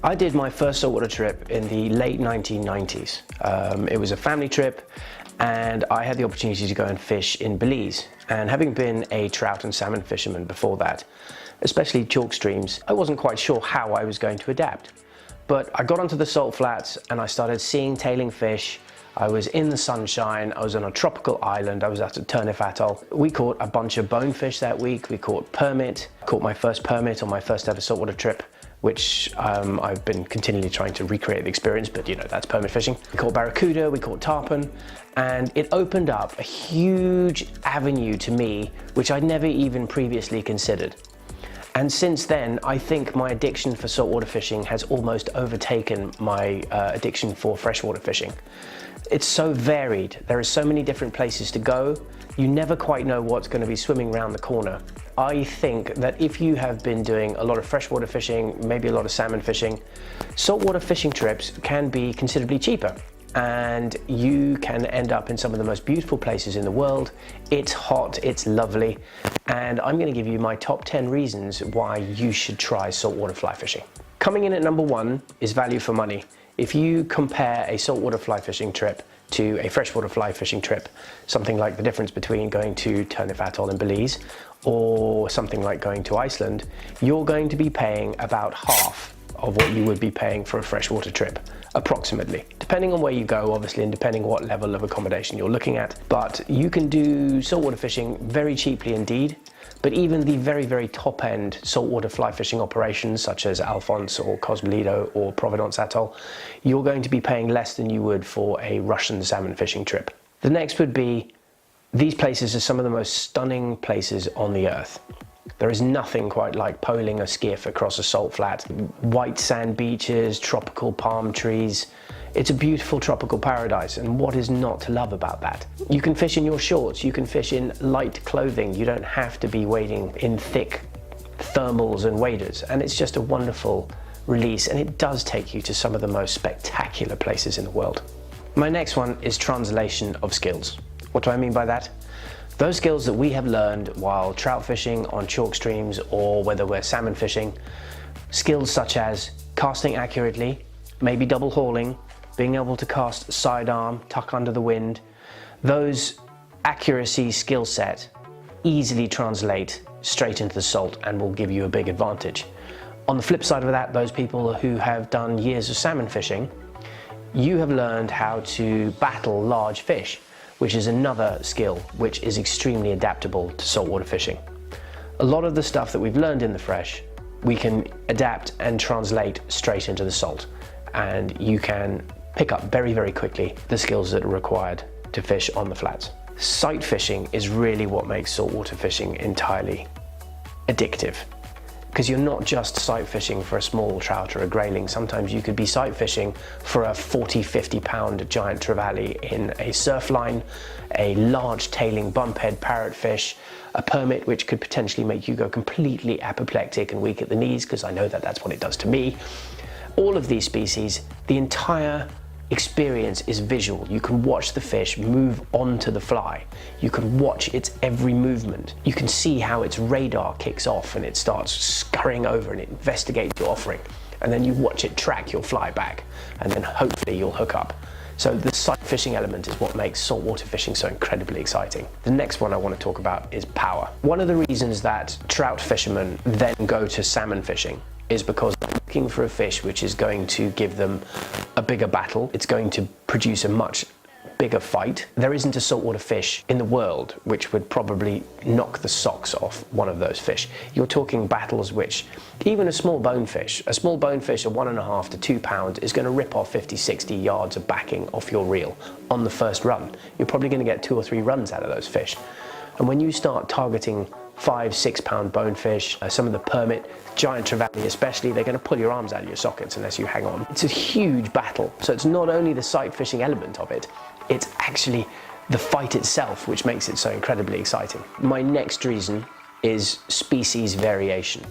I did my first saltwater trip in the late 1990s. It was a family trip and I had the opportunity to go and fish in Belize. And having been a trout and salmon fisherman before that, especially chalk streams, I wasn't quite sure how I was going to adapt. But I got onto the salt flats and I started seeing tailing fish. I was in the sunshine, I was on a tropical island, I was at Turnif Atoll. We caught a bunch of bonefish that week, we caught permit, caught my first permit on my first ever saltwater trip, which I've been continually trying to recreate the experience, but you know, that's permit fishing. We caught barracuda, we caught tarpon, and it opened up a huge avenue to me, which I'd never even previously considered. And since then, I think my addiction for saltwater fishing has almost overtaken my addiction for freshwater fishing. It's so varied. There are so many different places to go. You never quite know what's going to be swimming around the corner. I think that if you have been doing a lot of freshwater fishing, maybe a lot of salmon fishing, saltwater fishing trips can be considerably cheaper. And you can end up in some of the most beautiful places in the world. It's hot, it's lovely, and I'm going to give you my top 10 reasons why you should try saltwater fly fishing. Coming in at number 1 is value for money. If you compare a saltwater fly fishing trip to a freshwater fly fishing trip, something like the difference between going to Turnif Atoll in Belize or something like going to Iceland, you're going to be paying about half of what you would be paying for a freshwater trip, approximately. Depending on where you go, obviously, and depending what level of accommodation you're looking at. But you can do saltwater fishing very cheaply indeed. But even the very, very top-end saltwater fly fishing operations, such as Alphonse or Cosmolido or Providence Atoll, you're going to be paying less than you would for a Russian salmon fishing trip. The next would be, these places are some of the most stunning places on the earth. There is nothing quite like poling a skiff across a salt flat. White sand beaches, tropical palm trees. It's a beautiful tropical paradise, and what is not to love about that? You can fish in your shorts, you can fish in light clothing, you don't have to be wading in thick thermals and waders, and it's just a wonderful release, and it does take you to some of the most spectacular places in the world. My next one is translation of skills. What do I mean by that? Those skills that we have learned while trout fishing on chalk streams or whether we're salmon fishing, skills such as casting accurately, maybe double hauling, being able to cast sidearm, tuck under the wind, those accuracy skill set easily translate straight into the salt and will give you a big advantage. On the flip side of that, those people who have done years of salmon fishing, you have learned how to battle large fish, which is another skill which is extremely adaptable to saltwater fishing. A lot of the stuff that we've learned in the fresh, we can adapt and translate straight into the salt, and you can pick up very, very quickly the skills that are required to fish on the flats. Sight fishing is really what makes saltwater fishing entirely addictive, because you're not just sight fishing for a small trout or a grayling. Sometimes you could be sight fishing for a 40-50 pound giant trevally in a surf line, a large tailing bumphead parrotfish, a permit which could potentially make you go completely apoplectic and weak at the knees, because I know that that's what it does to me. All of these species, the entire experience is visual. You can watch the fish move onto the fly. You can watch its every movement. You can see how its radar kicks off and it starts scurrying over and it investigates your offering. And then you watch it track your fly back, and then hopefully you'll hook up. So the sight fishing element is what makes saltwater fishing so incredibly exciting. The next one I want to talk about is power. One of the reasons that trout fishermen then go to salmon fishing is because they're looking for a fish which is going to give them a bigger battle. It's going to produce a much bigger fight. There isn't a saltwater fish in the world which would probably knock the socks off one of those fish. You're talking battles which, even a small bonefish of 1.5 to 2 pounds is going to rip off 50-60 yards of backing off your reel on the first run. You're probably going to get 2 or 3 runs out of those fish. And when you start targeting 5-6 pound bonefish, some of the permit, giant trevally especially, they're going to pull your arms out of your sockets unless you hang on. It's a huge battle. So it's not only the sight fishing element of it, it's actually the fight itself, which makes it so incredibly exciting. My next reason is species variation.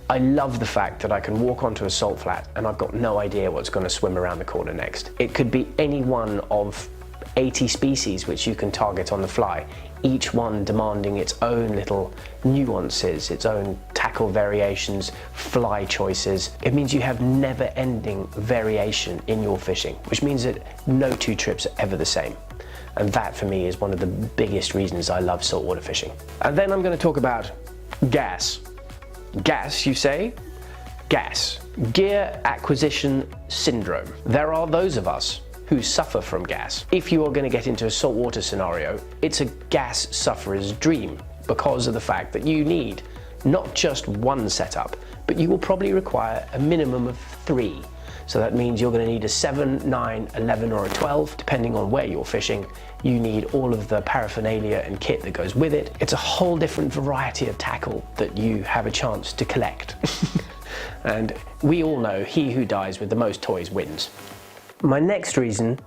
I love the fact that I can walk onto a salt flat and I've got no idea what's going to swim around the corner next. It could be any one of 80 species which you can target on the fly, each one demanding its own little nuances, its own tackle variations, fly choices. It means you have never-ending variation in your fishing, which means that no two trips are ever the same. And that for me is one of the biggest reasons I love saltwater fishing. And then I'm going to talk about gas. Gas, you say? Gas. Gear acquisition syndrome. There are those of us who suffer from gas. If you are going to get into a saltwater scenario, it's a gas sufferer's dream because of the fact that you need not just one setup, but you will probably require a minimum of 3. So that means you're going to need a 7, 9, 11 or a 12, depending on where you're fishing. You need all of the paraphernalia and kit that goes with it. It's a whole different variety of tackle that you have a chance to collect. And we all know he who dies with the most toys wins. My next reason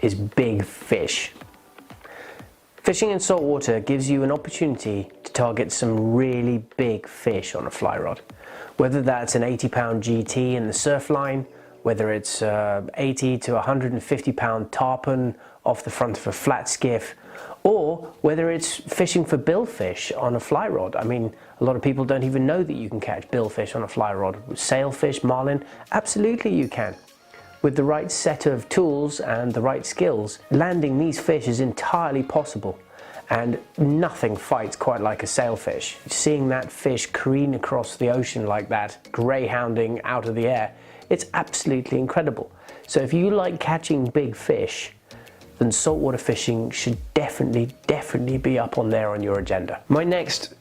is big fish. Fishing in saltwater gives you an opportunity to target some really big fish on a fly rod. Whether that's an 80-pound GT in the surf line, whether it's 80 to 150 pound tarpon off the front of a flat skiff, or whether it's fishing for billfish on a fly rod. I mean, a lot of people don't even know that you can catch billfish on a fly rod. Sailfish, marlin, absolutely you can. With the right set of tools and the right skills, landing these fish is entirely possible. And nothing fights quite like a sailfish. Seeing that fish careen across the ocean like that, greyhounding out of the air, it's absolutely incredible. So if you like catching big fish, then saltwater fishing should definitely be up on there on your agenda. My next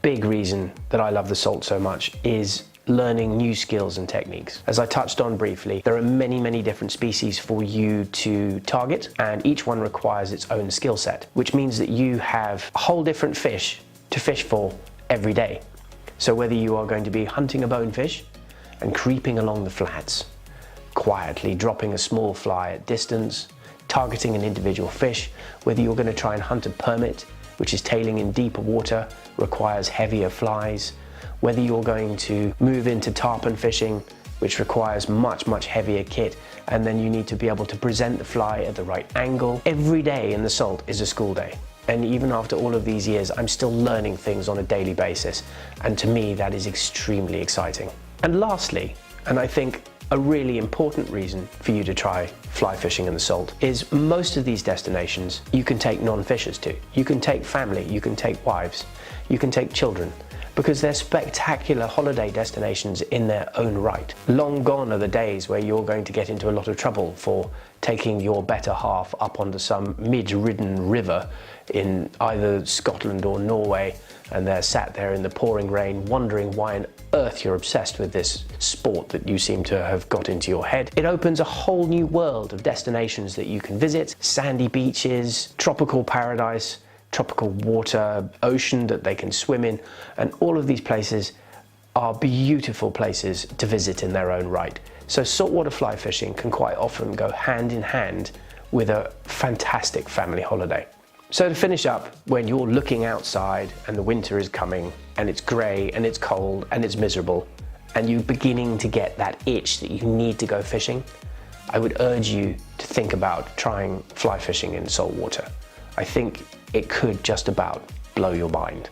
big reason that I love the salt so much is learning new skills and techniques. As I touched on briefly, there are many different species for you to target, and each one requires its own skill set, which means that you have a whole different fish to fish for every day. So whether you are going to be hunting a bonefish and creeping along the flats, quietly dropping a small fly at distance, targeting an individual fish, whether you're going to try and hunt a permit, which is tailing in deeper water, requires heavier flies, whether you're going to move into tarpon fishing, which requires much heavier kit, and then you need to be able to present the fly at the right angle. Every day in the salt is a school day. And even after all of these years, I'm still learning things on a daily basis. And to me, that is extremely exciting. And lastly, and I think a really important reason for you to try fly fishing in the salt, is most of these destinations you can take non-fishers to. You can take family, you can take wives, you can take children, because they're spectacular holiday destinations in their own right. Long gone are the days where you're going to get into a lot of trouble for taking your better half up onto some midge-ridden river in either Scotland or Norway, and they're sat there in the pouring rain wondering why on earth you're obsessed with this sport that you seem to have got into your head. It opens a whole new world of destinations that you can visit, sandy beaches, tropical paradise, tropical water, ocean that they can swim in, and all of these places are beautiful places to visit in their own right. So saltwater fly fishing can quite often go hand in hand with a fantastic family holiday. So to finish up, when you're looking outside and the winter is coming and it's grey and it's cold and it's miserable and you're beginning to get that itch that you need to go fishing, I would urge you to think about trying fly fishing in saltwater. I think it could just about blow your mind.